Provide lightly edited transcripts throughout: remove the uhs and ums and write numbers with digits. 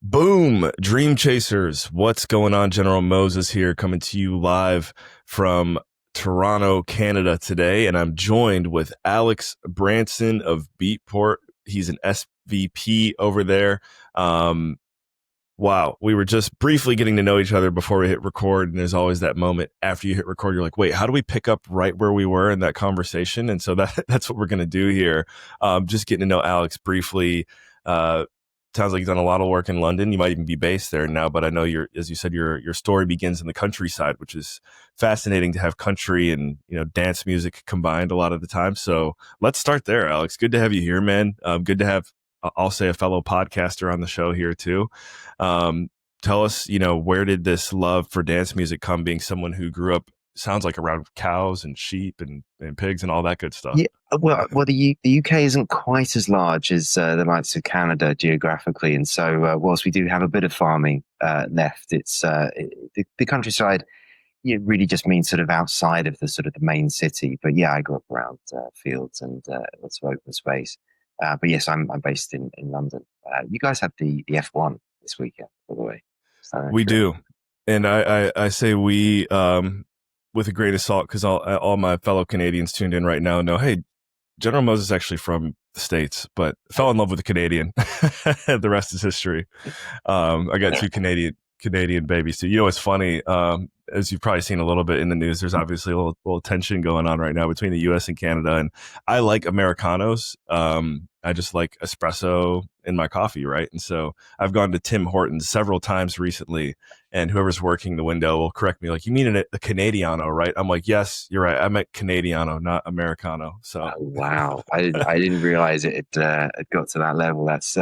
Boom! Dream Chasers. What's going on? General Moses here, coming to you live from Toronto, Canada today. And I'm joined with Alex Branson of Beatport. He's an SVP over there. Um, wow. We were just briefly getting to know each other before we hit record. And there's always that moment after you hit record, you're like, wait, how do we pick up right where we were in that conversation? And so that's what we're going to do here. Just getting to know Alex briefly. Sounds like you've done a lot of work in London. You might even be based there now, but I know as you said, your story begins in the countryside, which is fascinating to have country and, dance music combined a lot of the time. So let's start there, Alex. Good to have you here, man. Good to have, I'll say, a fellow podcaster on the show here too. Tell us, where did this love for dance music come, being someone who grew up, sounds like, around cows and sheep and pigs and all that good stuff? Yeah, well, the UK isn't quite as large as the likes of Canada geographically, and so whilst we do have a bit of farming left, it's the countryside. It really just means sort of outside of the main city. But yeah, I grew up around fields and lots of open space. But yes, I'm based in London. You guys had the F1 this weekend, by the way. So, We correct? do. And I say we, with a grain of salt, because all my fellow Canadians tuned in right now know, hey, General Moses is actually from the States, but fell in love with a Canadian. The rest is history. I got two Canadian babies too. It's funny. As you've probably seen a little bit in the news, there's obviously a little tension going on right now between the U.S. and Canada. And I like Americanos. I just like espresso in my coffee, right? And so I've gone to Tim Hortons several times recently, and whoever's working the window will correct me, like, you mean a Canadiano, right? I'm like, yes, you're right. I meant Canadiano, not Americano. So Wow, I didn't realize it got to that level. That's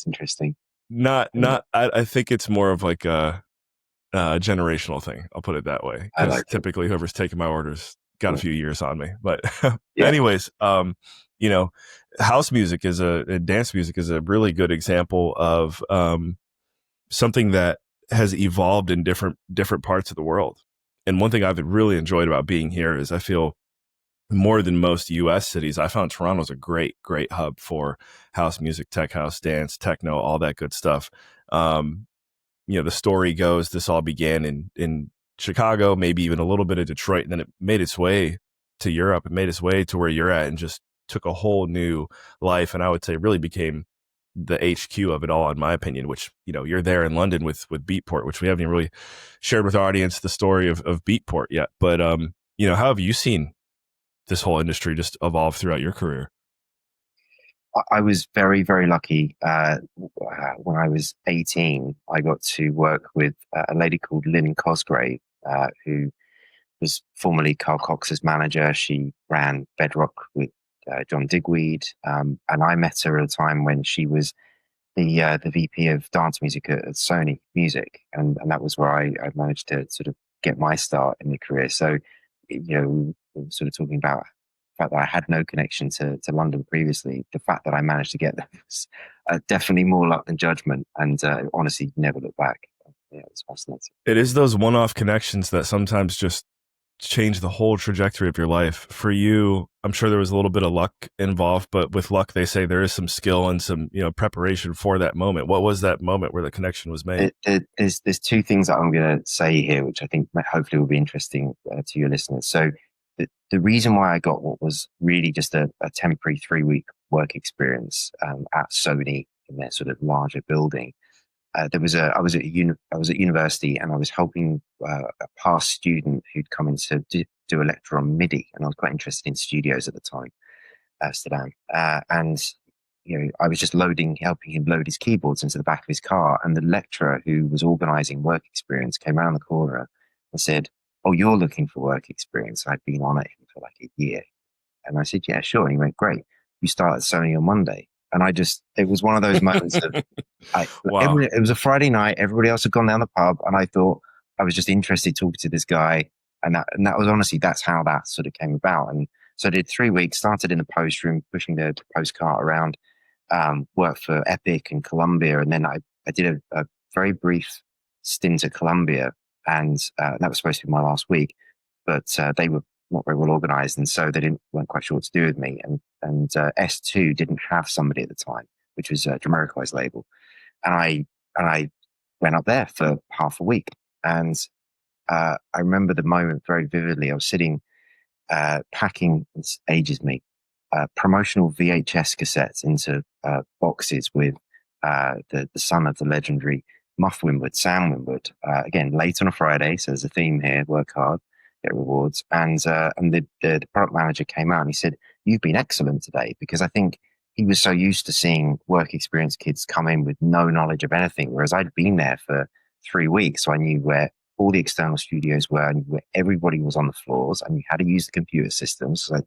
interesting. not. I think it's more of like a generational thing. I'll put it that way, I because like it. typically whoever's taking my orders got a Yeah. few years on me. But Yeah. anyways, you know, house music and dance music is a really good example of something that has evolved in different parts of the world. And one thing I've really enjoyed about being here is I feel more than most US cities, I found Toronto's a great hub for house music, tech house, dance, techno, all that good stuff. Um, the story goes this all began in Chicago, maybe even a little bit of Detroit, and then it made its way to Europe. It made its way to where you're at and just took a whole new life. And I would say really became the HQ of it all, in my opinion, which, you're there in London with Beatport, which we haven't even really shared with our audience the story of Beatport yet. But, how have you seen this whole industry just evolve throughout your career? I was very, very lucky. When I was 18, I got to work with a lady called Lynn Cosgrave, who was formerly Carl Cox's manager. She ran Bedrock with John Digweed, and I met her at a time when she was the VP of dance music at Sony Music, and that was where I managed to sort of get my start in the career. So, we were sort of talking about the fact that I had no connection to London previously. The fact that I managed to get there was definitely more luck than judgment, and honestly, never look back. Yeah, it's fascinating. It is those one-off connections that sometimes just change the whole trajectory of your life. For you, I'm sure there was a little bit of luck involved, but with luck, they say there is some skill and some, preparation for that moment. What was that moment where the connection was made? There's two things that I'm going to say here, which I think hopefully will be interesting to your listeners. So the reason why I got what was really just a temporary 3-week work experience at Sony in their sort of larger building. I was at university, and I was helping a past student who'd come in to do a lecture on MIDI, and I was quite interested in studios at the time, Amsterdam, and I was just helping him load his keyboards into the back of his car, and the lecturer who was organising work experience came around the corner and said, "Oh, you're looking for work experience?" I'd been on at him for like a year, and I said, "Yeah, sure." And he went, "Great, you start at Sony on Monday." And it was one of those moments of, Wow. it was a Friday night. Everybody else had gone down the pub, and I thought I was just interested talking to this guy, and that was honestly that's how that sort of came about. And so I did 3 weeks. Started in the post room, pushing the post cart around. Worked for Epic and Columbia, and then I did a very brief stint at Columbia, and that was supposed to be my last week, but they were not very well organized, and so they weren't quite sure what to do with me. And S2 didn't have somebody at the time, which was Jamiroquai's label, and I went up there for half a week. And I remember the moment very vividly. I was sitting packing, this ages me, promotional VHS cassettes into boxes with the son of the legendary Muff Winwood, Sam Winwood. Again, late on a Friday, so there's a theme here: work hard, get rewards. And the product manager came out and he said, "You've been excellent today," because I think he was so used to seeing work experience kids come in with no knowledge of anything, whereas I'd been there for 3 weeks, so I knew where all the external studios were, and where everybody was on the floors, and you had to use the computer systems. So I,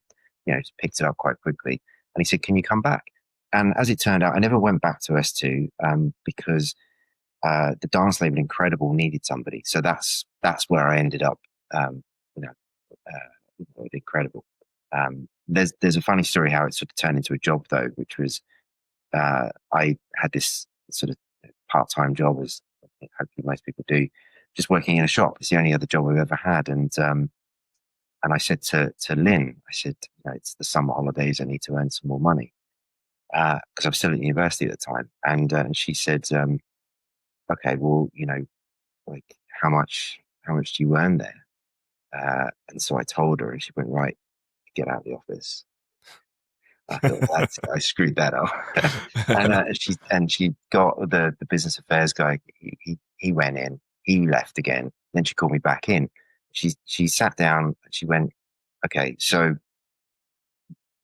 just picked it up quite quickly. And he said, "Can you come back?" And as it turned out, I never went back to S2 because the dance label Incredible needed somebody. So that's where I ended up. Um, you know, with Incredible. There's a funny story how it sort of turned into a job though, which was I had this sort of part-time job, as hopefully most people do, just working in a shop. It's the only other job I've ever had. And I said to Lynn, I said, it's the summer holidays. I need to earn some more money because I was still at university at the time. And she said, okay, well, like how much do you earn there? And so I told her, and she went, right, get out of the office. I thought I screwed that up. and she got the business affairs guy. He went in. He left again. Then she called me back in. She sat down. And she went, okay, so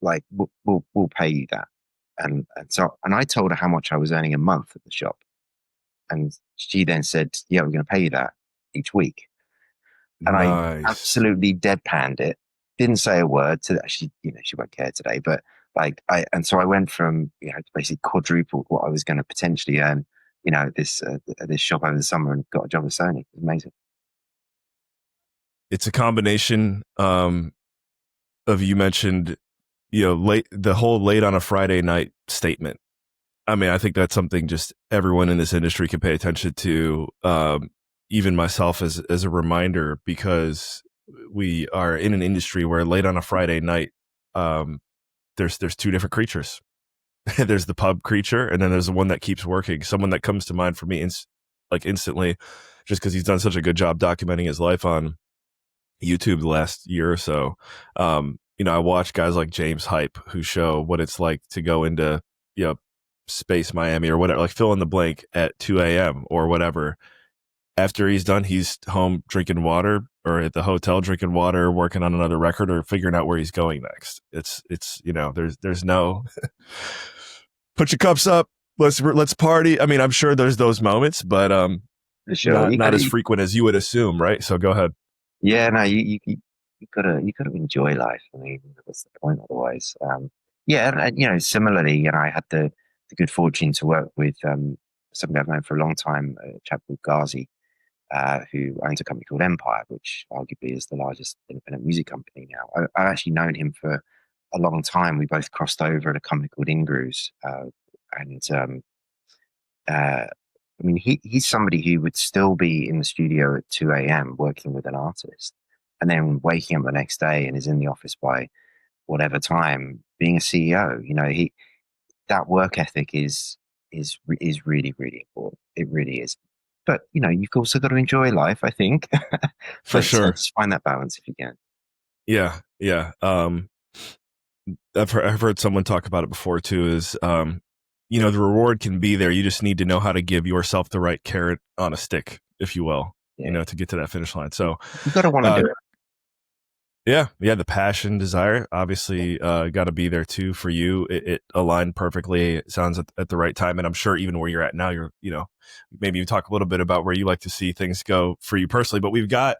like we'll pay you that. And I told her how much I was earning a month at the shop. And she then said, yeah, we're going to pay you that each week. And Nice. I absolutely deadpanned it. Didn't say a word to that. She won't care today, but so I went from, basically quadrupled what I was going to potentially earn, at this shop over the summer, and got a job at Sony. It was amazing. It's a combination of, you mentioned, the whole late on a Friday night statement. I mean, I think that's something just everyone in this industry can pay attention to. Even myself as a reminder, because we are in an industry where late on a Friday night, there's two different creatures. There's the pub creature, and then there's the one that keeps working. Someone that comes to mind for me instantly, just because he's done such a good job documenting his life on YouTube the last year or so. I watch guys like James Hype who show what it's like to go into, Space Miami or whatever, like fill in the blank at 2 a.m. or whatever. After he's done, he's home drinking water, or at the hotel drinking water, working on another record, or figuring out where he's going next. It's there's no put your cups up, let's party. I mean, I'm sure there's those moments, but For sure. not as frequent as you would assume, right? So go ahead. Yeah, no, you gotta enjoy life. I mean, what's the point otherwise? Similarly, I had the good fortune to work with somebody I've known for a long time, a chap called Ghazi, who owns a company called Empire, which arguably is the largest independent music company now. I've actually known him for a long time. We both crossed over at a company called Ingrooves, I mean, he's somebody who would still be in the studio at 2 a.m. working with an artist, and then waking up the next day and is in the office by whatever time, being a CEO. That work ethic is really, really important. It really is. But you've also got to enjoy life, I think. For sure. Just find that balance if you can. Yeah. I've heard someone talk about it before too. Is the reward can be there. You just need to know how to give yourself the right carrot on a stick, if you will, to get to that finish line. So you got to want to do it. Yeah. The passion, desire, obviously, got to be there too for you. It aligned perfectly. It sounds at the right time, and I'm sure even where you're at now, maybe you talk a little bit about where you like to see things go for you personally. But we've got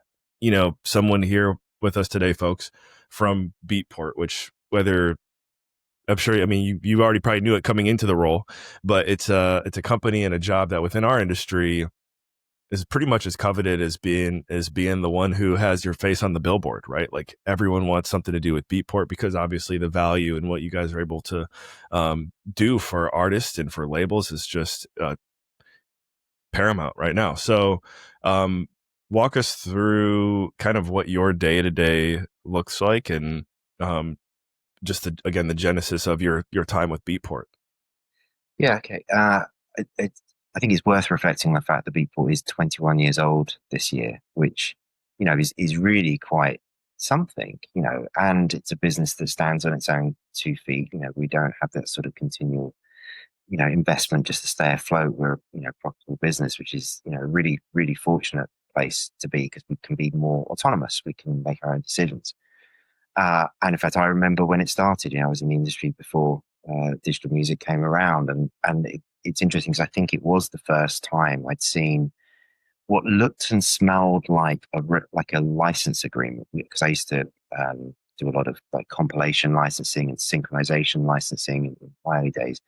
someone here with us today, folks, from Beatport, which whether I'm sure, I mean, you already probably knew it coming into the role, but it's a company and a job that within our industry is pretty much as coveted as being the one who has your face on the billboard, right? Like everyone wants something to do with Beatport, because obviously the value and what you guys are able to do for artists and for labels is just paramount right now. So walk us through kind of what your day-to-day looks like, and just the genesis of your time with Beatport. Yeah. Okay. I think it's worth reflecting on the fact that Beatport is 21 years old this year, which, is really quite something, and it's a business that stands on its own 2 feet. We don't have that sort of continual, investment just to stay afloat. We're, a profitable business, which is, a really, really fortunate place to be because we can be more autonomous. We can make our own decisions. And in fact, I remember when it started, I was in the industry before digital music came around, and it's interesting because I think it was the first time I'd seen what looked and smelled like a license agreement, because I used to do a lot of like compilation licensing and synchronization licensing in my early days,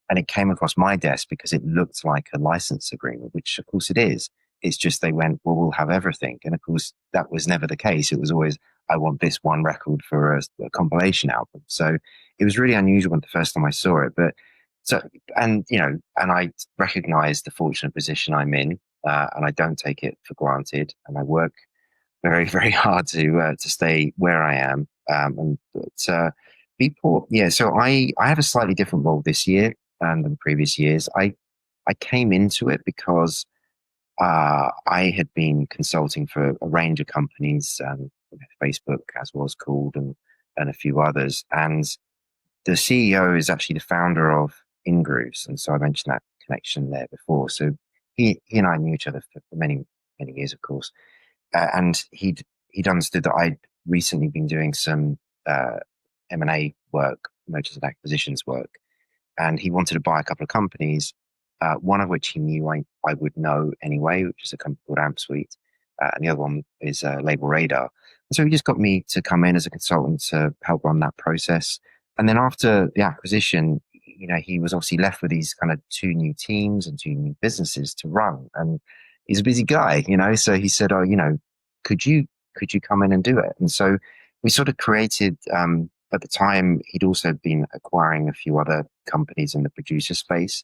and it came across my desk because it looked like a license agreement, which of course it is. It's just they went, well, we'll have everything. And of course, that was never the case. It was always, I want this one record for a compilation album. So it was really unusual the first time I saw it. But so, and I recognize the fortunate position I'm in, and I don't take it for granted. And I work very, very hard to stay where I am. Beatport, yeah. So I have a slightly different role this year than previous years. I came into it because I had been consulting for a range of companies, Facebook as was called, and a few others. And the CEO is actually the founder of InGrooves, and so I mentioned that connection there before. So he and I knew each other for many many years, of course, and he'd understood that I'd recently been doing some M&A work, mergers and acquisitions work, and he wanted to buy a couple of companies, one of which he knew I would know anyway, which is a company called Amp Suite, and the other one is Label Radar. And so he just got me to come in as a consultant to help run that process. And then after the acquisition, he was obviously left with these kind of two new teams and two new businesses to run. And he's a busy guy, so he said, oh, could you come in and do it? And so we sort of created, at the time, he'd also been acquiring a few other companies in the producer space,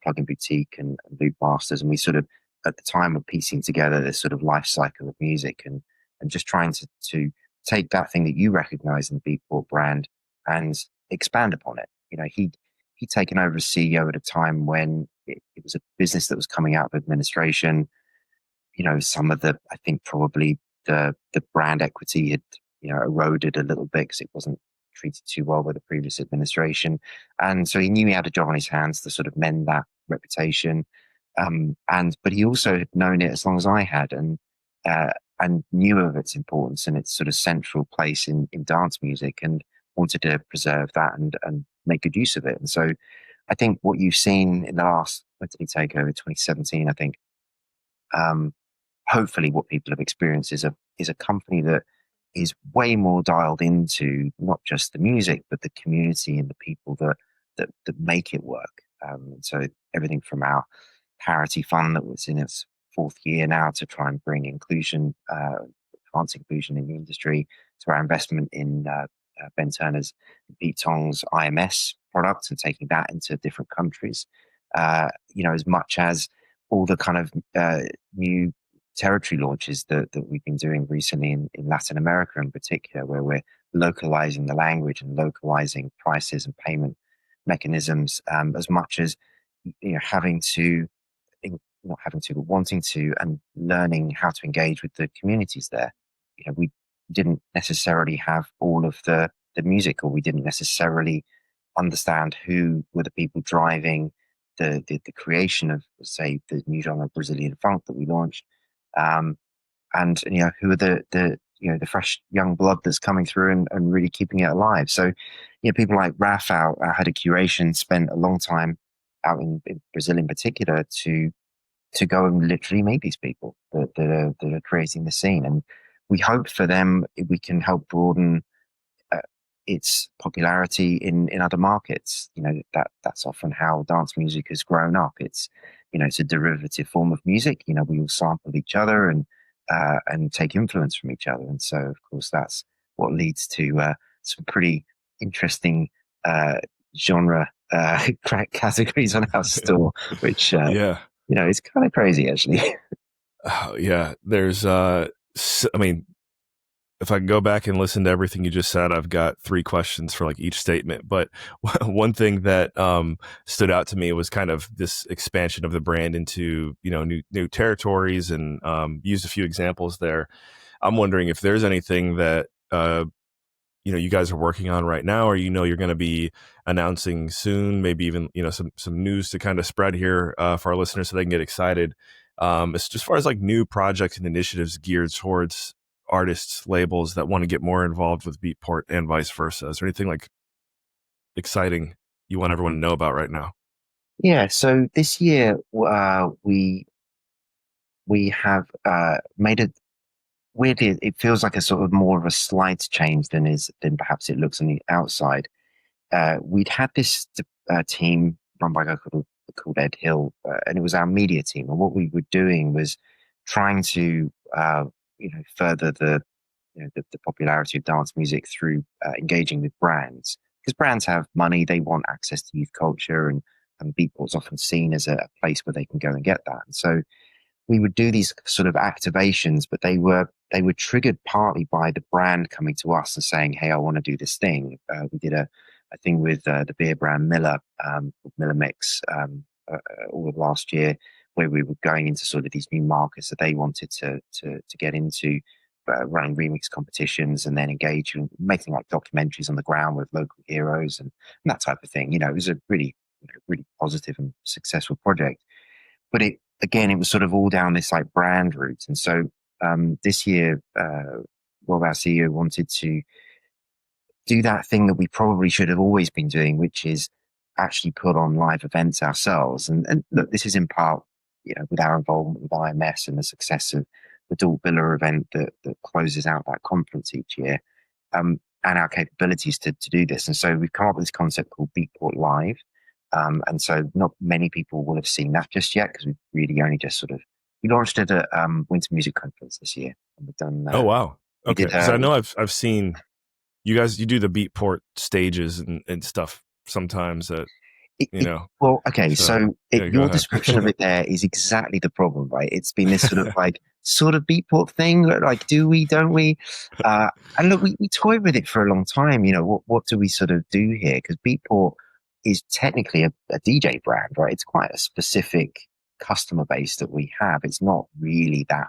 Plug-in Boutique and Loop Masters. And we sort of, at the time, were piecing together this sort of life cycle of music and just trying to take that thing that you recognize in the Beatport brand and expand upon it. He'd taken over as CEO at a time when it was a business that was coming out of administration. Some of I think probably the brand equity had, eroded a little bit because it wasn't treated too well by the previous administration. And so he knew he had a job on his hands to sort of mend that reputation. But he also had known it as long as I had, and knew of its importance and its sort of central place in dance music, and wanted to preserve that and make good use of it. And so I think what you've seen in the last, when did he take over? 2017, I think. Hopefully what people have experienced is a company that is way more dialed into not just the music, but the community and the people that make it work. So everything from our parity fund that was in its fourth year now to try and bring inclusion, advance inclusion in the industry, to our investment in Ben Turner's Pete Tong's IMS product and taking that into different countries, as much as all the kind of new territory launches that we've been doing recently in Latin America in particular, where we're localizing the language and localizing prices and payment mechanisms, as much as not having to, but wanting to, and learning how to engage with the communities there. We didn't necessarily have all of the music, or we didn't necessarily understand who were the people driving the creation of, say, the new genre of Brazilian funk that we launched, and who are the fresh young blood that's coming through and really keeping it alive. So people like Raf, our head of curation, spent a long time out in Brazil in particular to go and literally meet these people that are creating the scene. And we hope for them we can help broaden its popularity in other markets. That's often how dance music has grown up. It's a derivative form of music. We all sample each other and take influence from each other. And so, of course, that's what leads to some pretty interesting genre categories on our store, which Yeah. it's kind of crazy, actually. Yeah. There's, I mean, if I can go back and listen to everything you just said, I've got three questions for like each statement. But one thing that stood out to me was kind of this expansion of the brand into, new territories, and used a few examples there. I'm wondering if there's anything that you guys are working on right now, or you're going to be announcing soon, maybe even some news to kind of spread here for our listeners so they can get excited. As far as like new projects and initiatives geared towards artists, labels that want to get more involved with Beatport and vice versa. Is there anything like exciting you want everyone to know about right now? Yeah, so this year we have made a weirdly, it feels like a sort of more of a slight change than perhaps it looks on the outside. We'd had this team run by a guy called Ed Hill, and it was our media team. And what we were doing was trying to further the popularity of dance music through engaging with brands, because brands have money, they want access to youth culture, and Beatport's often seen as a place where they can go and get that. And so we would do these sort of activations, but they were triggered partly by the brand coming to us and saying, "Hey, I want to do this thing." We did a thing with the beer brand Miller, Miller Mix, all of last year, where we were going into sort of these new markets that they wanted to get into, running remix competitions and then engaging, making like documentaries on the ground with local heroes and that type of thing. It was a really positive and successful project. But it was sort of all down this like brand route. And so this year, Rob, our CEO, wanted to do that thing that we probably should have always been doing, which is actually put on live events ourselves. And look, this is in part, with our involvement with IMS and the success of the Dalt Villa event that closes out that conference each year, and our capabilities to do this. And so we've come up with this concept called Beatport Live. And so not many people will have seen that just yet, because we've really only just we launched it at Winter Music Conference this year. And we've done. Oh wow, We okay. did. Because I know I've seen you guys. You do the Beatport stages and stuff sometimes. That Well, okay. So So yeah, go your ahead. description of it there is exactly the problem, right? It's been this sort of Beatport thing. Like, do we? Don't we? And look, we toyed with it for a long time. What do we sort of do here? Because Beatport is technically a DJ brand, right? It's quite a specific customer base that we have. It's not really that.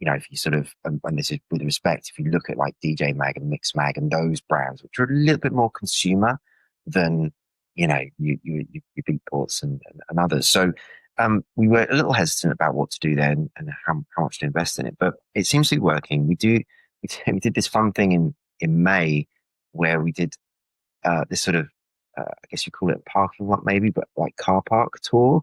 If you sort of, and this is with respect, if you look at like DJ Mag and Mix Mag and those brands, which are a little bit more consumer than your Beatports and others. So we were a little hesitant about what to do there and how much to invest in it, but it seems to be working. We did this fun thing in May where we did this sort of I guess you call it a parking lot maybe, but like car park tour.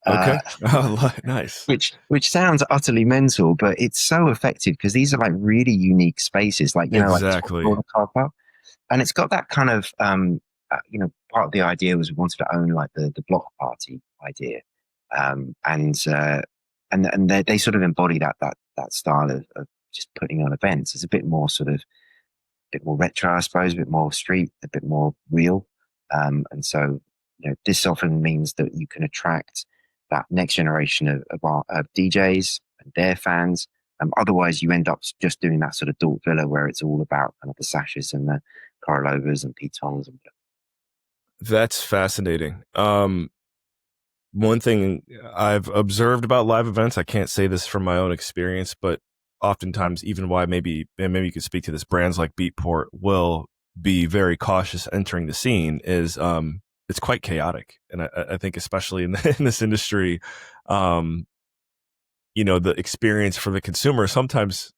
Okay. Oh, nice. Which sounds utterly mental, but it's so effective because these are like really unique spaces, like Exactly. like a car park, and it's got that kind of part of the idea was we wanted to own like the block party idea, and they sort of embody that style of just putting on events. It's a bit more bit more retro, I suppose, a bit more street, a bit more real, and so this often means that you can attract that next generation of DJs and their fans. Otherwise, you end up just doing that sort of Dalt Villa where it's all about kind of the Sashes and the Karalovas and Pitons and whatever. That's fascinating. One thing I've observed about live events, I can't say this from my own experience, but oftentimes, even why maybe you could speak to this, brands like Beatport will be very cautious entering the scene is it's quite chaotic. And I think especially in this industry, the experience for the consumer sometimes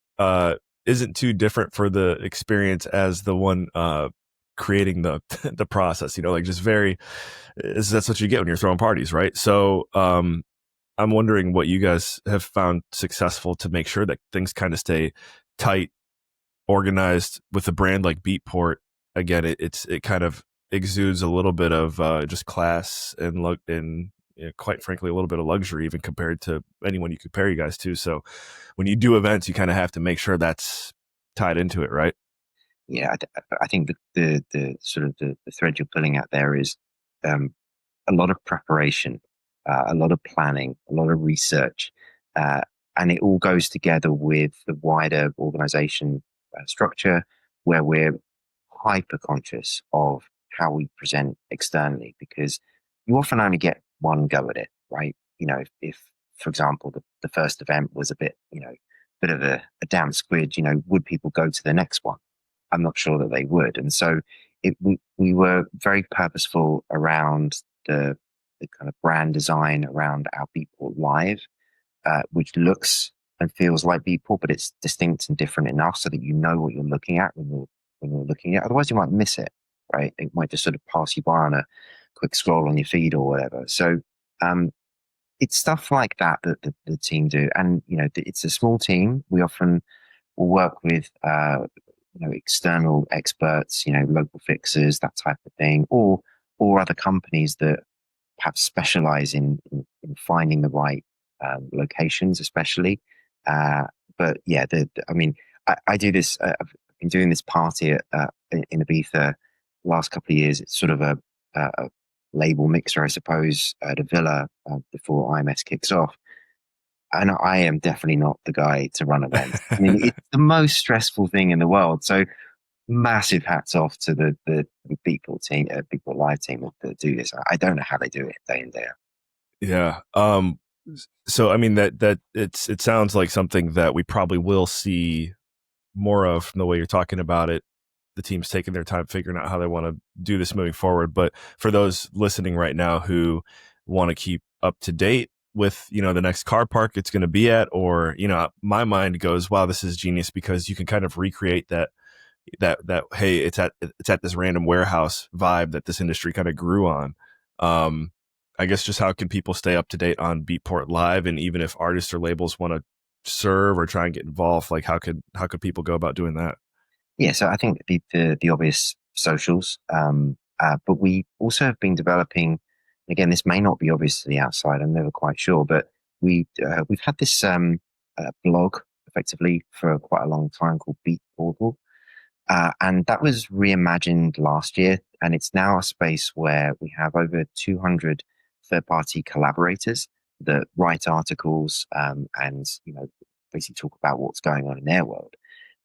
isn't too different for the experience as the one creating the the process. Like just that's what you get when you're throwing parties, right? So I'm wondering what you guys have found successful to make sure that things kind of stay tight, organized with a brand like Beatport. Again, it kind of exudes a little bit of just class and quite frankly, a little bit of luxury, even compared to anyone you compare you guys to. So when you do events, you kind of have to make sure that's tied into it, right? Yeah, I think the sort of the thread you're pulling out there is a lot of preparation, a lot of planning, a lot of research, and it all goes together with the wider organization structure where we're hyper conscious of how we present externally, because you often only get one go at it, right? If for example, the first event was a bit, bit of a damn squid, would people go to the next one? I'm not sure that they would. And so we were very purposeful around the kind of brand design around our Beatport Live, which looks and feels like Beatport, but it's distinct and different enough so that you know what you're looking at when you're looking at it. Otherwise, you might miss it, right? It might just sort of pass you by on a quick scroll on your feed or whatever. So it's stuff like that that the team do, and it's a small team. We often will work with external experts, local fixers, that type of thing, or other companies that perhaps specialize in finding the right locations, especially. But yeah, I mean, I do this. I've been doing this party in Ibiza the last couple of years. It's sort of a label mixer, I suppose, at a villa before IMS kicks off. And I am definitely not the guy to run events. I mean, it's the most stressful thing in the world. So massive hats off to the Beatport team, Beatport Live team that do this. I don't know how they do it day in, day out. Yeah. So I mean that it sounds like something that we probably will see more of from the way you're talking about it. The team's taking their time figuring out how they want to do this moving forward. But for those listening right now who want to keep up to date with, the next car park it's going to be at, or, my mind goes, wow, this is genius, because you can kind of recreate that, hey, it's at this random warehouse vibe that this industry kind of grew on. I guess just how can people stay up to date on Beatport Live, and even if artists or labels want to serve or try and get involved, like how could people go about doing that? Yeah, so I think the obvious socials, but we also have been developing. Again, this may not be obvious to the outside. I'm never quite sure, but we've had this blog effectively for quite a long time called Beat Portal, and that was reimagined last year, and it's now a space where we have over 200 third-party collaborators that write articles and basically talk about what's going on in their world.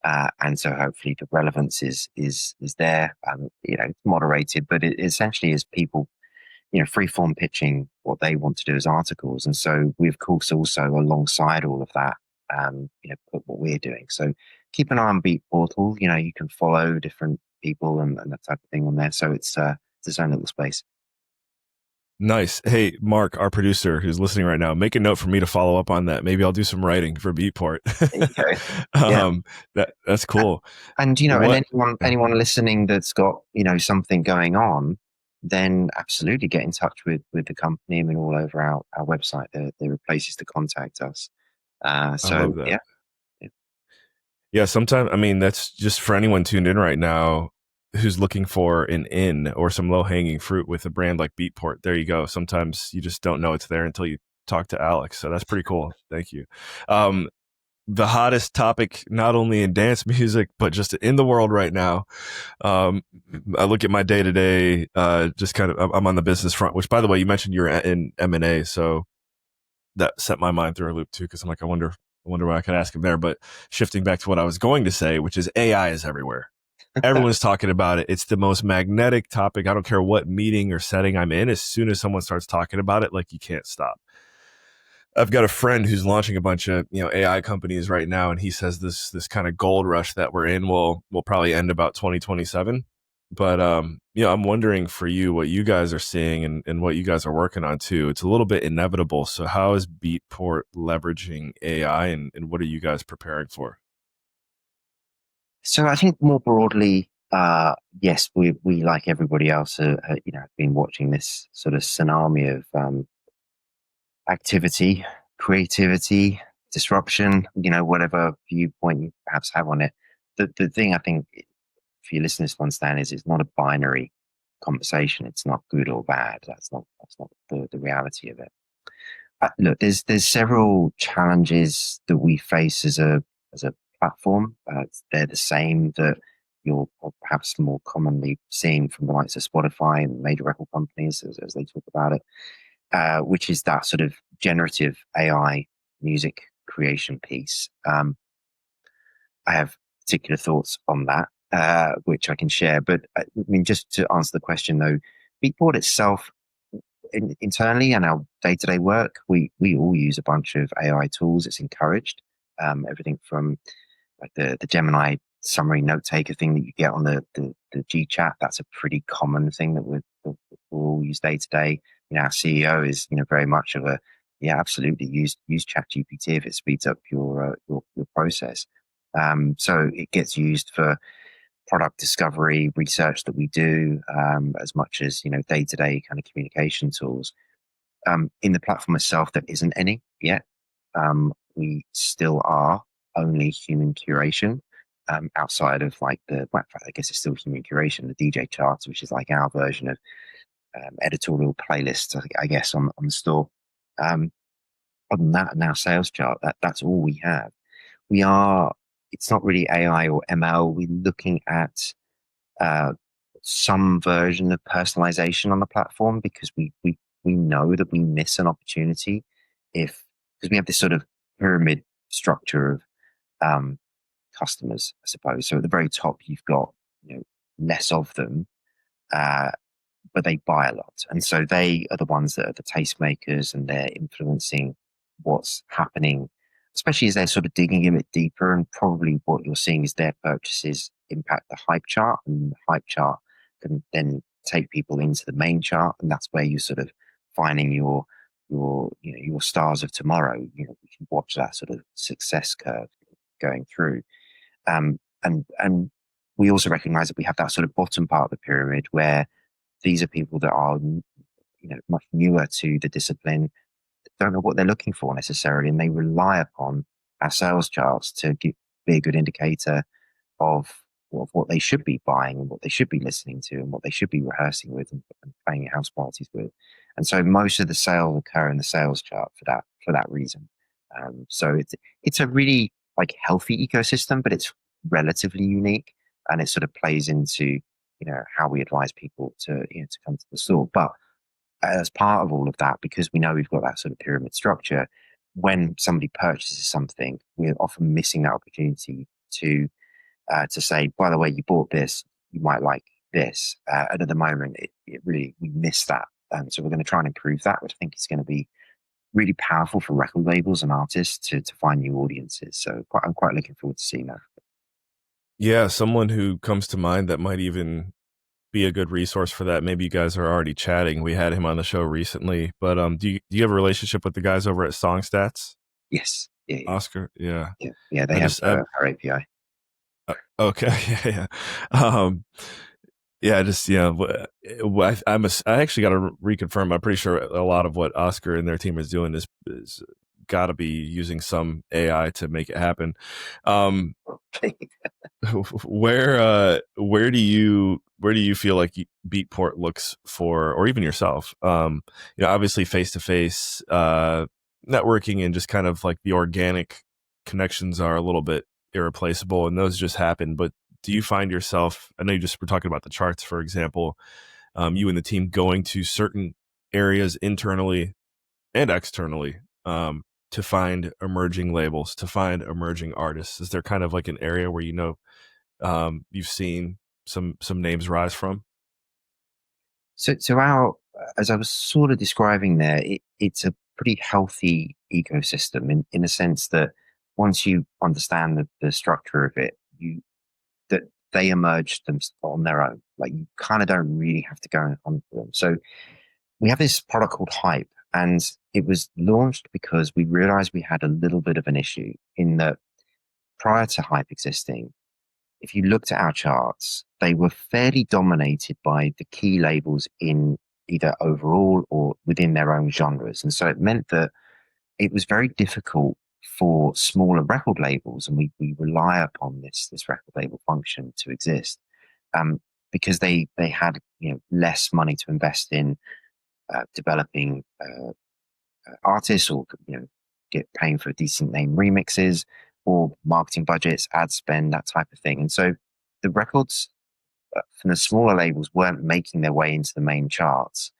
And so hopefully the relevance is there. It's moderated, but it essentially is people, free form pitching what they want to do as articles. And so we of course also alongside all of that, put what we're doing. So keep an eye on Beat Portal. You can follow different people and that type of thing on there. So it's its own little space. Nice. Hey, Mark, our producer who's listening right now, make a note for me to follow up on that. Maybe I'll do some writing for Beatport. There you go. Yeah. That's cool. And and anyone listening that's got something going on, then absolutely get in touch with the company. I mean, all over our website, there are places to contact us. I love that. Yeah. Yeah, sometimes, I mean, that's just for anyone tuned in right now who's looking for an in or some low hanging fruit with a brand like Beatport. There you go. Sometimes you just don't know it's there until you talk to Alex. So that's pretty cool. Thank you. The hottest topic, not only in dance music, but just in the world right now. I look at my day to day, just kind of, I'm on the business front, which by the way, you mentioned you're in M&A. So that set my mind through a loop too. Cause I'm like, I wonder what I could ask him there, but shifting back to what I was going to say, which is AI is everywhere. Everyone's talking about it. It's the most magnetic topic. I don't care what meeting or setting I'm in. As soon as someone starts talking about it, like you can't stop. I've got a friend who's launching a bunch of AI companies right now, and he says this kind of gold rush that we're in will probably end about 2027. But I'm wondering for you what you guys are seeing and what you guys are working on too. It's a little bit inevitable. So how is Beatport leveraging AI, and what are you guys preparing for? So I think more broadly, yes, we like everybody else, have been watching this sort of tsunami of activity, creativity, disruption. Whatever viewpoint you perhaps have on it. The thing I think for your listeners to understand is it's not a binary conversation. It's not good or bad. That's not the reality of it. Look, there's several challenges that we face as a platform. They're the same that you're perhaps more commonly seeing from the likes of Spotify and major record companies as they talk about it, which is that sort of generative AI music creation piece. I have particular thoughts on that, which I can share. But I mean, just to answer the question though, Beatport itself, internally and our day-to-day work, we all use a bunch of AI tools. It's encouraged. Everything from like the Gemini summary note taker thing that you get on the G chat. That's a pretty common thing that we'll all use day to day. You know, our CEO is, you know, very much of a, yeah, absolutely use chat GPT if it speeds up your process. So it gets used for product discovery, research that we do, as much as, you know, day to day kind of communication tools. In the platform itself, there isn't any yet. We still are only human curation, outside of like well, I guess it's still human curation, the DJ charts, which is like our version of editorial playlists, I guess, on the store. Other than that, now sales chart, that's all we have. It's not really AI or ML. We're looking at uh, some version of personalization on the platform because we know that we miss an opportunity because we have this sort of pyramid structure of customers, I suppose. So at the very top, you've got, you know, less of them, uh, but they buy a lot, and so they are the ones that are the tastemakers, and they're influencing what's happening, especially as they're sort of digging a bit deeper. And probably what you're seeing is their purchases impact the hype chart, and the hype chart can then take people into the main chart, and that's where you're sort of finding your stars of tomorrow. You know, you can watch that sort of success curve going through. And we also recognize that we have that sort of bottom part of the pyramid where these are people that are, you know, much newer to the discipline, don't know what they're looking for necessarily, and they rely upon our sales charts to be a good indicator of what they should be buying and what they should be listening to and what they should be rehearsing with and playing at house parties with. And so most of the sales occur in the sales chart for that reason. So it's a really like healthy ecosystem, but it's relatively unique, and it sort of plays into, you know, how we advise people to, you know, to come to the store. But as part of all of that, because we know we've got that sort of pyramid structure, when somebody purchases something, we're often missing that opportunity to say, by the way, you bought this, you might like this. And at the moment, it really, we miss that. So we're going to try and improve that, which I think is going to be really powerful for record labels and artists to find new audiences. So I'm quite looking forward to seeing that. Yeah, someone who comes to mind that might even be a good resource for that. Maybe you guys are already chatting. We had him on the show recently, but do you have a relationship with the guys over at Songstats? Yes. Yeah. Oscar? Yeah. Yeah. They have our API. Okay. Yeah. Yeah. Just, yeah. I actually got to reconfirm. I'm pretty sure a lot of what Oscar and their team is doing is got to be using some AI to make it happen. Where do you feel like Beatport looks for, or even yourself? You know, obviously face to face networking and just kind of like the organic connections are a little bit irreplaceable, and those just happen. But do you find yourself? I know you just were talking about the charts, for example. You and the team going to certain areas internally and externally to find emerging labels, to find emerging artists. Is there kind of like an area where, you know, you've seen some names rise from? So as I was sort of describing there, it's a pretty healthy ecosystem in the sense that once you understand the structure of it, that they emerge them on their own. Like you kind of don't really have to go and hunt for them. So we have this product called Hype, and it was launched because we realized we had a little bit of an issue in that prior to Hype existing, if you looked at our charts, they were fairly dominated by the key labels in either overall or within their own genres. And so it meant that it was very difficult for smaller record labels, and we rely upon this record label function to exist, because they had, you know, less money to invest in developing artists, or, you know, get paying for decent name remixes or marketing budgets, ad spend, that type of thing. And so the records from the smaller labels weren't making their way into the main charts,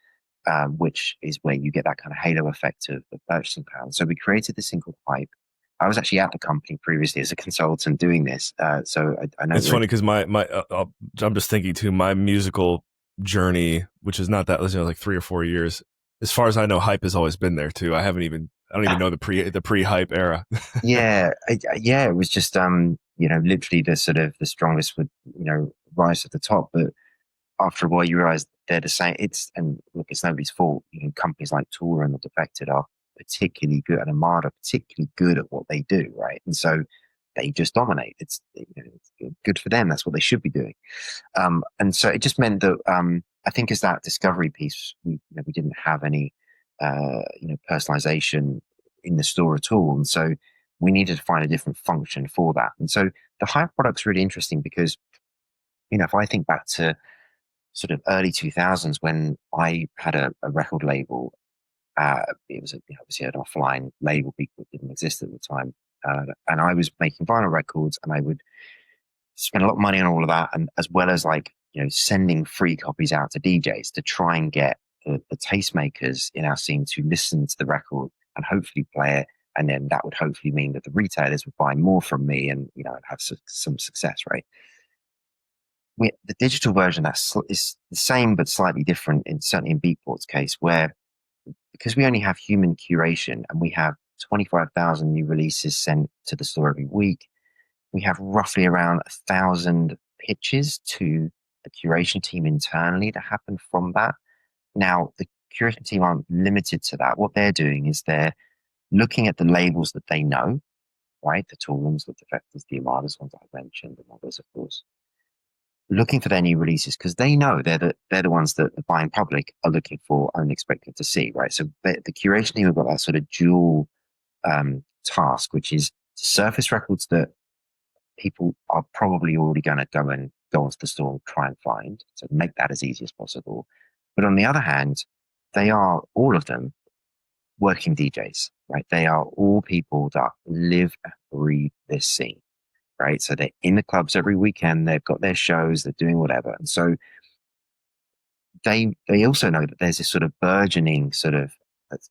which is where you get that kind of halo effect of purchasing power. So we created this thing called Hype, I was actually at the company previously as a consultant doing this, so I know It's funny because I'm just thinking too. My musical journey, which is not that, like 3 or 4 years, as far as I know, hype has always been there too. I don't even know the pre hype era. yeah, yeah. It was just literally the sort of the strongest would rise to the top, but after a while you realize they're the same. And look, it's nobody's fault. Companies like Tool and the Defected are particularly good, and Armada particularly good at what they do, right? And so they just dominate. It's good for them. That's what they should be doing. And so it just meant that I think as that discovery piece, we didn't have any personalization in the store at all, and so we needed to find a different function for that. And so the Hive product's really interesting because if I think back to sort of early 2000s when I had a record label. It was obviously an offline label because it didn't exist at the time. And I was making vinyl records and I would spend a lot of money on all of that. And as well as sending free copies out to DJs to try and get the tastemakers in our scene to listen to the record and hopefully play it. And then that would hopefully mean that the retailers would buy more from me and, I'd have some success, right? The digital version is the same but slightly different, certainly in Beatport's case, where because we only have human curation and we have 25,000 new releases sent to the store every week, we have roughly around 1,000 pitches to the curation team internally that happen from that. Now, the curation team aren't limited to that. What they're doing is they're looking at the labels that they know, right? The Toolums, the Defectors, the Armadas, ones I mentioned, and others, of course, looking for their new releases because they know they're the ones that the buying public are looking for and expected to see, right? So the curation team have got that sort of dual task, which is to surface records that people are probably already going to go onto the store and try and find, so make that as easy as possible. But on the other hand, they are all of them working DJs, right? They are all people that live and breathe this scene. Right. So they're in the clubs every weekend. They've got their shows. They're doing whatever. And so they also know that there's this sort of burgeoning sort of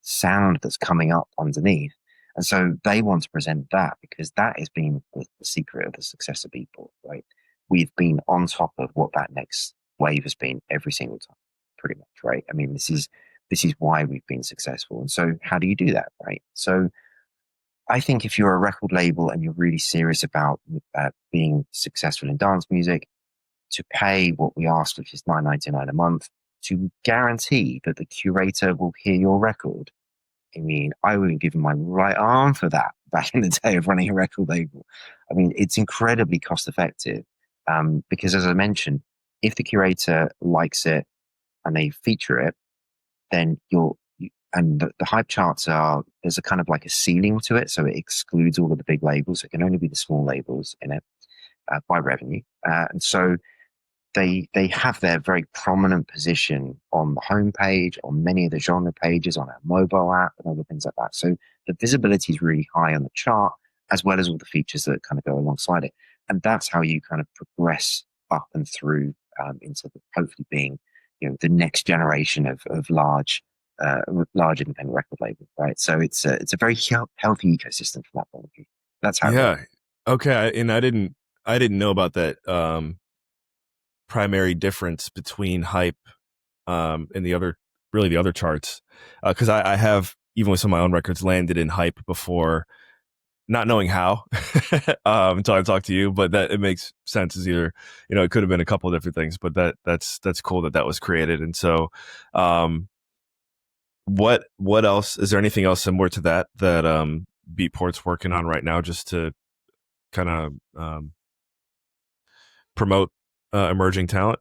sound that's coming up underneath. And so they want to present that because that has been the secret of the success of people, right? We've been on top of what that next wave has been every single time, pretty much, right? I mean, this is why we've been successful. And so how do you do that, right? So I think if you're a record label and you're really serious about being successful in dance music, to pay what we asked, which is $9.99 a month, to guarantee that the curator will hear your record. I mean, I would have given my right arm for that back in the day of running a record label. I mean, it's incredibly cost effective because, as I mentioned, if the curator likes it and they feature it, then and the hype charts there's a kind of like a ceiling to it. So it excludes all of the big labels. It can only be the small labels in it by revenue. And so they have their very prominent position on the homepage, on many of the genre pages, on our mobile app and other things like that. So the visibility is really high on the chart, as well as all the features that kind of go alongside it. And that's how you kind of progress up and through into hopefully being, the next generation of large independent record label, right? So it's a very healthy ecosystem from that point of view. That's how. Yeah. Okay. And I didn't know about that primary difference between hype and the other charts because I have even with some of my own records landed in hype before, not knowing how until I talked to you, but that it makes sense as either it could have been a couple of different things, but that's cool that was created. And so what else is there anything else similar to that Beatport's working on right now just to kind of promote emerging talent?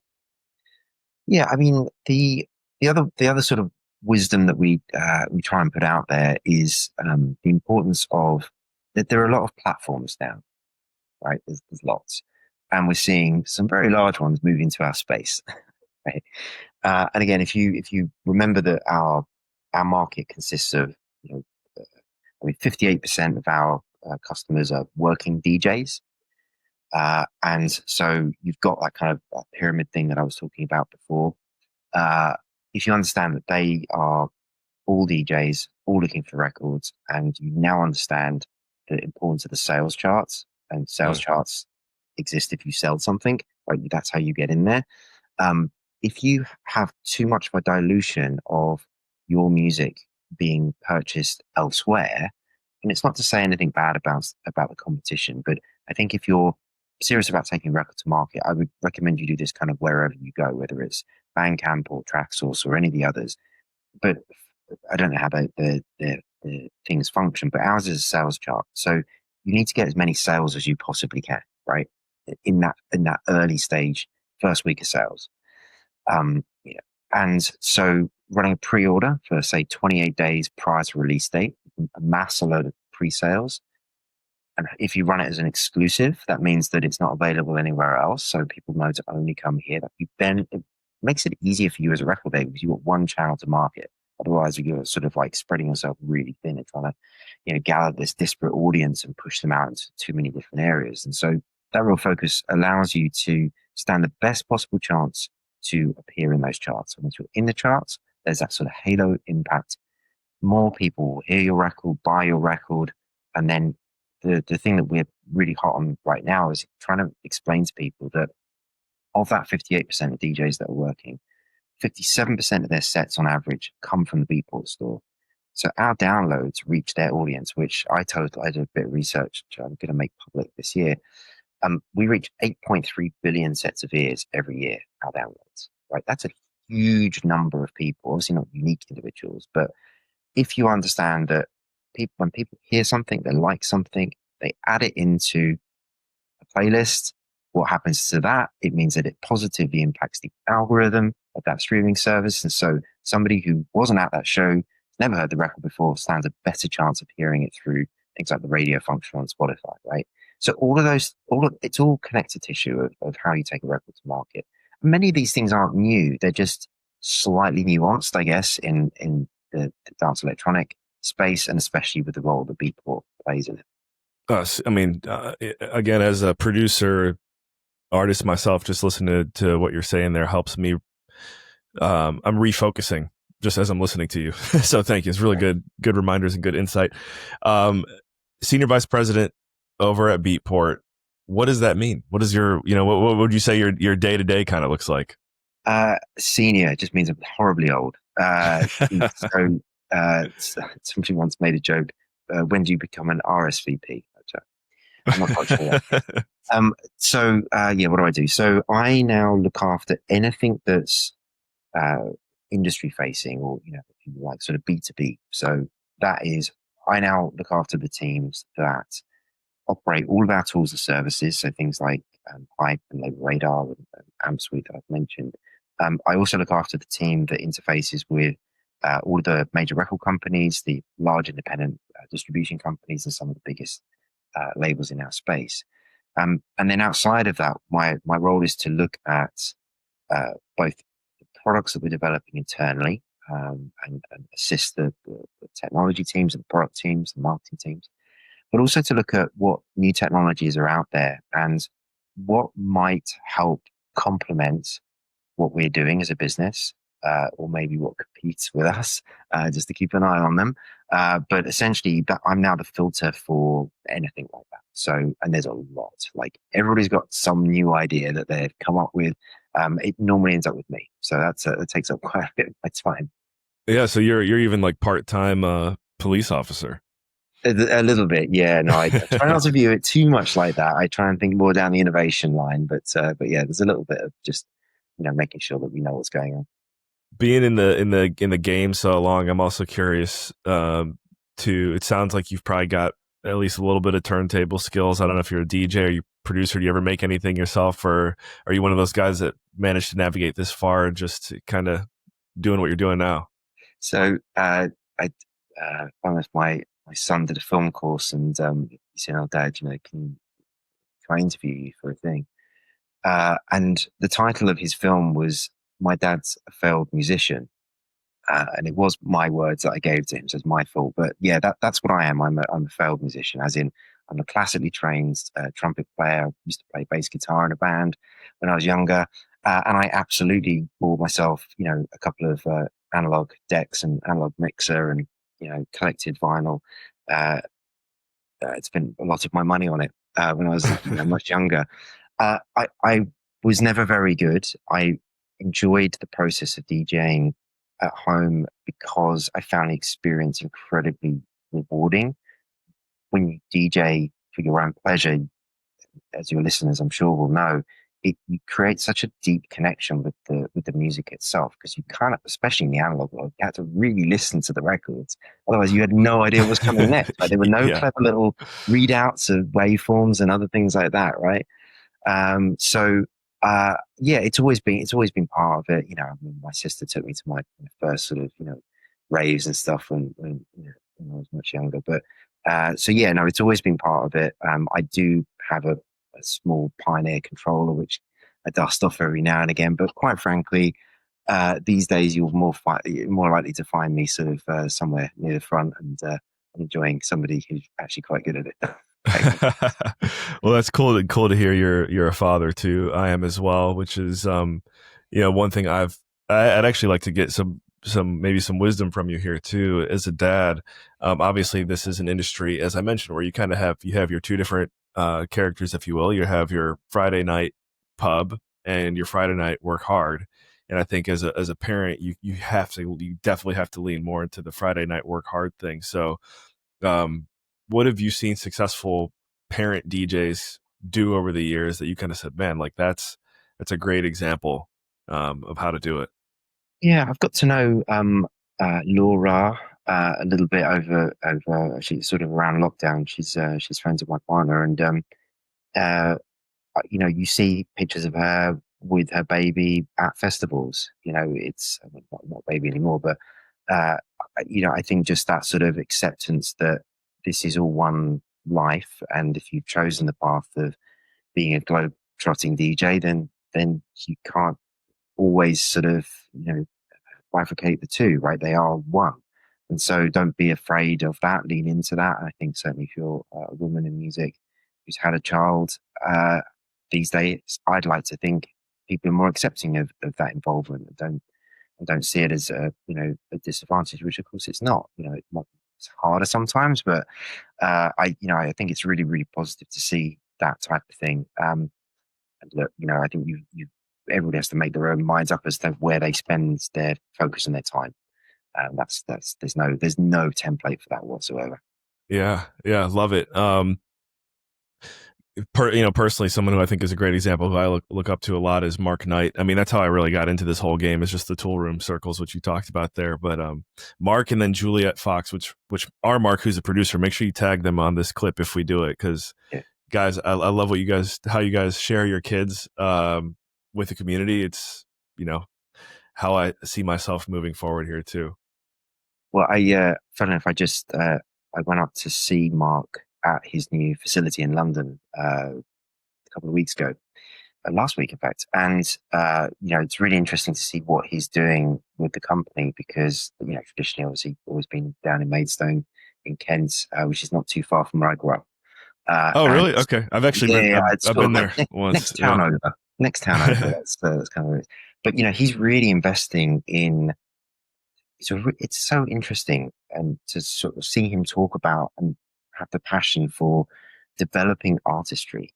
Yeah, I mean the other sort of wisdom that we try and put out there is the importance of that there are a lot of platforms now, right? There's lots, and we're seeing some very large ones move into our space, right? And again, if you remember that our market consists of 58% of our customers are working DJs. And so you've got that kind of pyramid thing that I was talking about before. If you understand that they are all DJs, all looking for records, and you now understand the importance of the sales charts, and sales charts exist if you sell something, right? That's how you get in there. Um, if you have too much of a dilution of your music being purchased elsewhere, and it's not to say anything bad about the competition, but I think if you're serious about taking a record to market, I would recommend you do this kind of wherever you go, whether it's Bandcamp or Traxsource or any of the others. But I don't know how the things function, but ours is a sales chart. So you need to get as many sales as you possibly can, right? In that early stage, first week of sales. Yeah. And so running a pre-order for say 28 days prior to release date, amass a load of pre-sales. And if you run it as an exclusive, that means that it's not available anywhere else. So people know to only come here. That then it makes it easier for you as a record label because you've got one channel to market. Otherwise, you're sort of like spreading yourself really thin and trying to, gather this disparate audience and push them out into too many different areas. And so that real focus allows you to stand the best possible chance to appear in those charts. And once you're in the charts, there's that sort of halo impact. More people will hear your record, buy your record, and then the thing that we're really hot on right now is trying to explain to people that of that 58% of DJs that are working, 57% of their sets on average come from the Beatport store. So our downloads reach their audience, which I did a bit of research, which I'm going to make public this year. We reach 8.3 billion sets of ears every year, our downloads, right? That's a huge number of people, obviously not unique individuals, but if you understand that when people hear something, they like something, they add it into a playlist, what happens to that? It means that it positively impacts the algorithm of that streaming service. And so somebody who wasn't at that show, never heard the record before, stands a better chance of hearing it through things like the radio function on Spotify, right? So it's all connected tissue of how you take a record to market. Many of these things aren't new. They're just slightly nuanced, I guess, in the dance electronic space, and especially with the role that Beatport plays in it. Again, as a producer, artist myself, just listening to what you're saying there helps me. I'm refocusing just as I'm listening to you. So thank you. It's really good reminders and good insight. Senior Vice President over at Beatport. What does that mean? What is your, what would you say your day-to-day kind of looks like? Senior just means I'm horribly old. So somebody once made a joke. When do you become an RSVP? I'm not quite sure yet. What do I do? So I now look after anything that's industry facing, or if you like, sort of B2B. So that is, I now look after the teams that operate all of our tools and services. So things like Hype and Label Radar and AMP Suite that I've mentioned. I also look after the team that interfaces with all of the major record companies, the large independent distribution companies, and some of the biggest labels in our space. And then outside of that, my role is to look at both the products that we're developing internally and assist the technology teams and the product teams, the marketing teams, but also to look at what new technologies are out there and what might help complement what we're doing as a business, or maybe what competes with us, just to keep an eye on them. But essentially, I'm now the filter for anything like that. So, and there's a lot. Like everybody's got some new idea that they've come up with. It normally ends up with me. So that takes up quite a bit of my time. Yeah. So you're even like part-time police officer. A little bit, yeah. No, I try not to view it too much like that. I try and think more down the innovation line. But yeah, there's a little bit of just making sure that we know what's going on. Being in the game so long, I'm also curious. It sounds like you've probably got at least a little bit of turntable skills. I don't know if you're a DJ or you producer. Do you ever make anything yourself, or are you one of those guys that managed to navigate this far, just kind of doing what you're doing now? So I my son did a film course, and he said, "Oh, Dad, can I interview you for a thing?" And the title of his film was "My Dad's a Failed Musician," and it was my words that I gave to him, so it's my fault. But yeah, that's what I am. I'm a failed musician, as in I'm a classically trained trumpet player. I used to play bass guitar in a band when I was younger, and I absolutely bought myself, a couple of analog decks and analog mixer, and collected vinyl. spent a lot of my money on it when I was much younger. I was never very good. I enjoyed the process of DJing at home because I found the experience incredibly rewarding. When you DJ for your own pleasure, as your listeners I'm sure will know, you create such a deep connection with the music itself, because you kind of, especially in the analog world, you had to really listen to the records. Otherwise, you had no idea what was coming next. Like, there were no Yeah. clever little readouts of waveforms and other things like that, right? So yeah, it's always been part of it. I mean, my sister took me to my first sort of raves and stuff when I was much younger. But so yeah, no, it's always been part of it. I do have a small Pioneer controller which I dust off every now and again. But quite frankly, these days you're more likely to find me sort of somewhere near the front and enjoying somebody who's actually quite good at it. Well, that's cool to hear you're a father too. I am as well, which is one thing I'd actually like to get maybe some wisdom from you here too as a dad. Obviously this is an industry, as I mentioned, where you kind of have your two different characters, if you will. You have your Friday night pub and your Friday night work hard. And I think as a parent, you definitely have to lean more into the Friday night work hard thing. So what have you seen successful parent DJs do over the years that you kind of said, man, like that's a great example of how to do it? Yeah, I've got to know Laura a little bit over actually sort of around lockdown. She's friends with my partner, and uh, you see pictures of her with her baby at festivals. It's, I mean, not baby anymore, but uh, I think just that sort of acceptance that this is all one life, and if you've chosen the path of being a globe trotting DJ, then you can't always sort of bifurcate the two, right? They are one. And so don't be afraid of that. Lean into that. I think certainly if you're a woman in music who's had a child, these days, I'd like to think people are more accepting of that involvement, and don't see it as a disadvantage, which of course it's not. It's harder sometimes, but I think it's really, really positive to see that type of thing. And look, I think everybody has to make their own minds up as to where they spend their focus and their time. That's there's no template for that whatsoever. Yeah, love it. Personally, someone who I think is a great example who I look up to a lot is Mark Knight. I mean, that's how I really got into this whole game, is just the tool room circles, which you talked about there. But Mark, and then Juliet Fox, which are Mark, who's a producer. Make sure you tag them on this clip if we do it, because Yeah. guys, I love how you guys share your kids with the community. It's how I see myself moving forward here too. Well, funny enough, I went up to see Mark at his new facility in London a couple of weeks ago, last week, in fact. And it's really interesting to see what he's doing with the company, because traditionally, obviously, always been down in Maidstone in Kent, which is not too far from where I grew up. Oh, And really? Okay, I've actually yeah, been it's I've sort been of like there once. next town over. Next town over. That's kind of it. But he's really investing in. It's so interesting, and to sort of see him talk about and have the passion for developing artistry.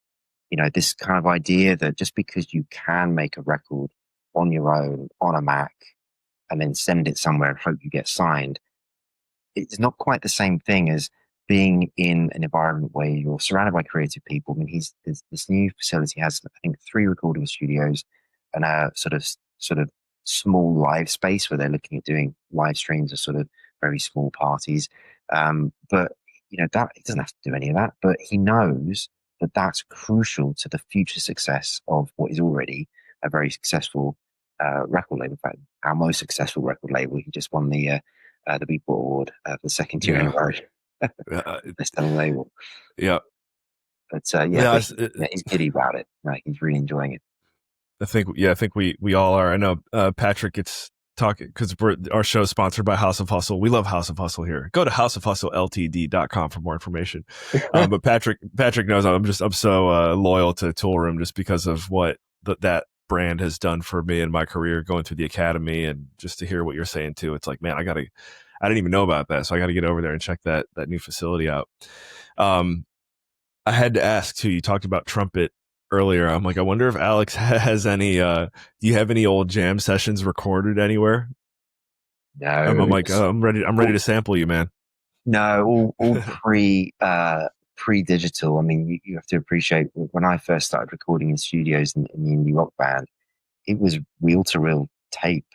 This kind of idea that just because you can make a record on your own on a Mac and then send it somewhere and hope you get signed, it's not quite the same thing as being in an environment where you're surrounded by creative people. I mean, this new facility has, I think, 3 recording studios and a sort of small live space where they're looking at doing live streams of sort of very small parties. But that he doesn't have to do any of that. But he knows that that's crucial to the future success of what is already a very successful record label. In fact, our most successful record label. He just won the Beatport Award for the second year in a Yeah, row. uh, Best selling label. yeah, But yeah. he's giddy about it. Like, he's really enjoying it. I think we all are. I know Patrick gets talking because our show is sponsored by House of Hustle. We love House of Hustle here. Go to houseofhustletd.com for more information. But Patrick knows I'm so loyal to Tool Room just because of what that brand has done for me in my career, going through the academy, and just to hear what you're saying too. It's like, man, I I didn't even know about that. So I got to get over there and check that new facility out. Um, I had to ask too. You talked about trumpet earlier. I'm like, I wonder if Alex has any. Do you have any old jam sessions recorded anywhere? I'm No, like, oh, I'm ready. I'm ready to sample you, man. no, all pre-digital. I mean, you have to appreciate when I first started recording in studios in the indie rock band, it was reel to reel tape,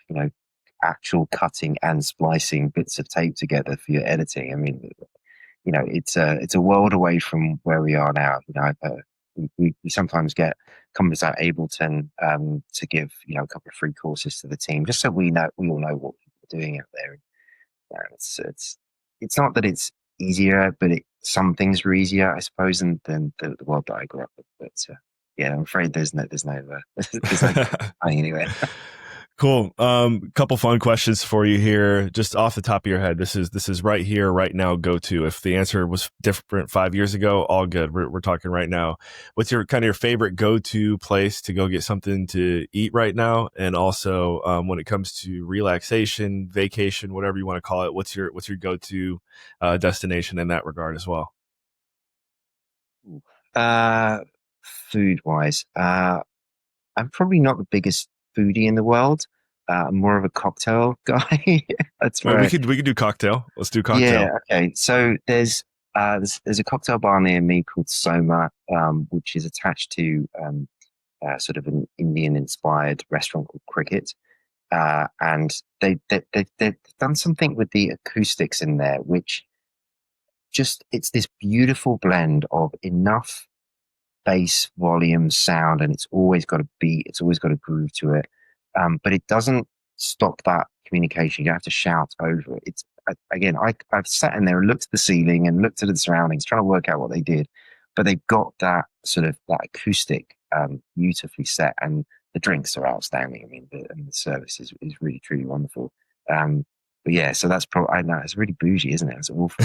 actual cutting and splicing bits of tape together for your editing. I mean, it's a world away from where we are now. We sometimes get companies like Ableton to give a couple of free courses to the team, just so we all know what people are doing out there. It's not that it's easier, but some things are easier, I suppose, than the world that I grew up with. But yeah, I'm afraid there's no anyway. Cool. Couple fun questions for you here, just off the top of your head. This is right here, right now. Go to. If the answer was different 5 years ago, all good. We're talking right now. What's your kind of your favorite go to place to go get something to eat right now? And also, when it comes to relaxation, vacation, whatever you want to call it, what's your go to destination in that regard as well? Uh, Food wise, I'm probably not the biggest foodie in the world. I'm more of a cocktail guy. That's Well, we where, could do cocktail. Let's do yeah, cocktail. okay. So there's a cocktail bar near me called Soma, which is attached to sort of an Indian inspired restaurant called Cricket. And they've done something with the acoustics in there, which it's this beautiful blend of enough bass, volume, sound, and it's always got a beat. It's always got a groove to it. But it doesn't stop that communication. You don't have to shout over it. I've sat in there and looked at the ceiling and looked at the surroundings, trying to work out what they did. But they've got that sort of that acoustic beautifully set, and the drinks are outstanding. I mean, the service is really truly wonderful. But yeah, so that's probably I know it's really bougie, isn't it? It's awful.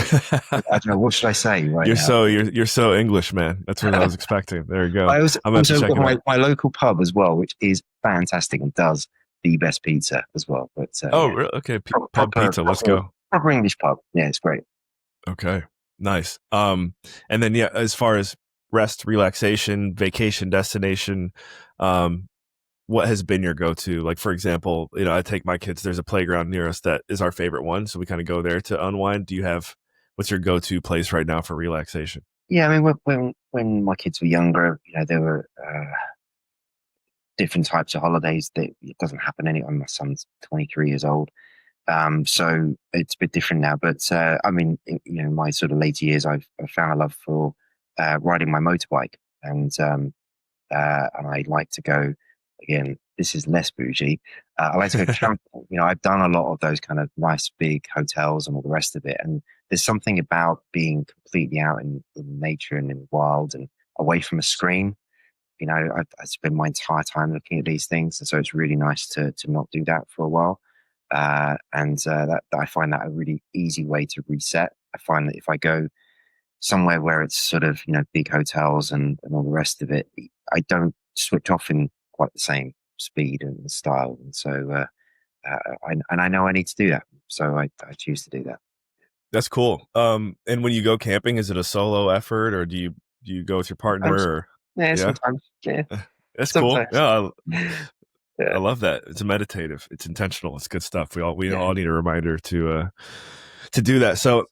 I don't know what should I say right now. You're so English, man. That's what I was expecting. There you go. I also, I'm gonna have to check got it out. my local pub as well, which is fantastic and does the best pizza as well. But Oh, yeah, really? Okay. Pub pizza. Let's go. proper English pub. Yeah, it's great. Okay. Nice. And then yeah, as far as rest, relaxation, vacation destination, um, what has been your go-to? Like, for example, I take my kids, there's a playground near us that is our favorite one. So we kind of go there to unwind. What's your go-to place right now for relaxation? Yeah, I mean, when my kids were younger, there were different types of holidays that it doesn't happen anymore. My son's 23 years old. So it's a bit different now, but I mean, in my sort of later years, I've found a love for riding my motorbike, and I like to go again. This is less bougie. I like to go camping. I've done a lot of those kind of nice big hotels and all the rest of it, and there's something about being completely out in nature and in the wild and away from a screen. I spend my entire time looking at these things, and so it's really nice to not do that for a while. And that I find that a really easy way to reset. I find that if I go somewhere where it's sort of big hotels and all the rest of it, I don't switch off in quite the same speed and style. And so I know I need to do that, so I choose to do that. That's cool. And when you go camping, is it a solo effort or do you go with your partner Sometimes, or yeah, yeah? sometimes, yeah, That's cool. sometimes, Yeah, I yeah. love that. It's meditative. It's intentional. It's good stuff. We Yeah. all need a reminder to do that. So,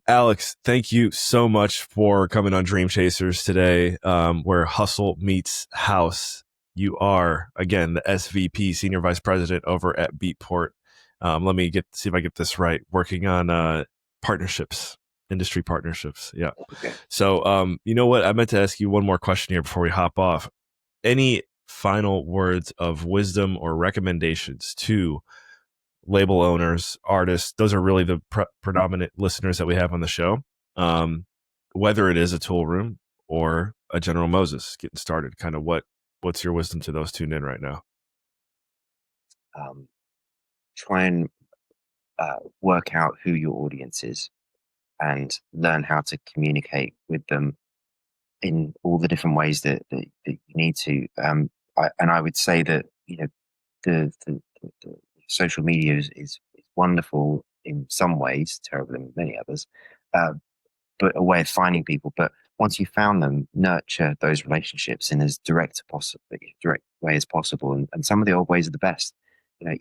Alex, thank you so much for coming on Dream Chasers today, where hustle meets house. You are again the SVP, Senior Vice President over at Beatport. Let me see if I get this right. Working on partnerships, industry partnerships. Yeah. Okay. So, you know what? I meant to ask you one more question here before we hop off. Any final words of wisdom or recommendations to label owners, artists? Those are really the predominant listeners that we have on the show. Whether it is a tool room or a General Moses getting started, kind of what's your wisdom to those tuned in right now? Try and work out who your audience is and learn how to communicate with them in all the different ways that you need to. I would say that the social media is wonderful in some ways, terrible in many others, but a way of finding people. But once you found them, nurture those relationships in as direct way as possible. And some of the old ways are the best.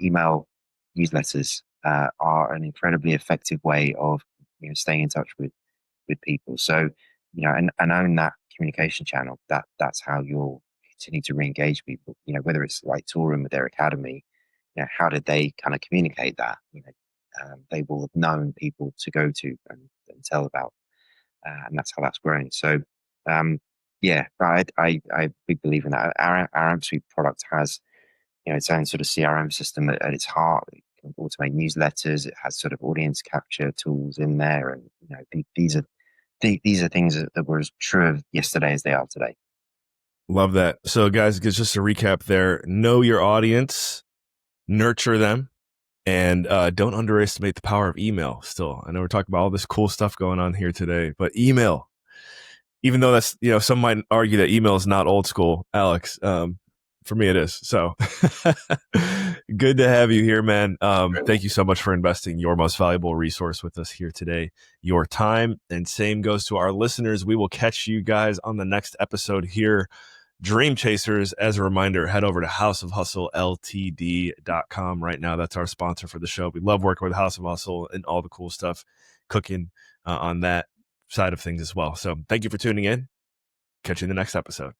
Email newsletters are an incredibly effective way of staying in touch with people. So and own that communication channel. That's how you'll continue to re-engage people. Whether it's like touring with their academy, how did they kind of communicate that? They will have known people to go to and tell about, and that's how that's grown. So, yeah, I big believe in that. Our AMP Suite product has its own sort of CRM system at its heart. It can automate newsletters. It has sort of audience capture tools in there, and these are things that were as true of yesterday as they are today. Love that. So, guys, just to recap there, know your audience, nurture them, and don't underestimate the power of email still. I know we're talking about all this cool stuff going on here today, but email, even though that's, some might argue that email is not old school, Alex, for me it is. So good to have you here, man. Thank you so much for investing your most valuable resource with us here today, your time. And same goes to our listeners. We will catch you guys on the next episode here. Dream Chasers, as a reminder, head over to houseofhustleltd.com right now. That's our sponsor for the show. We love working with House of Hustle and all the cool stuff cooking on that side of things as well. So thank you for tuning in. Catch you in the next episode.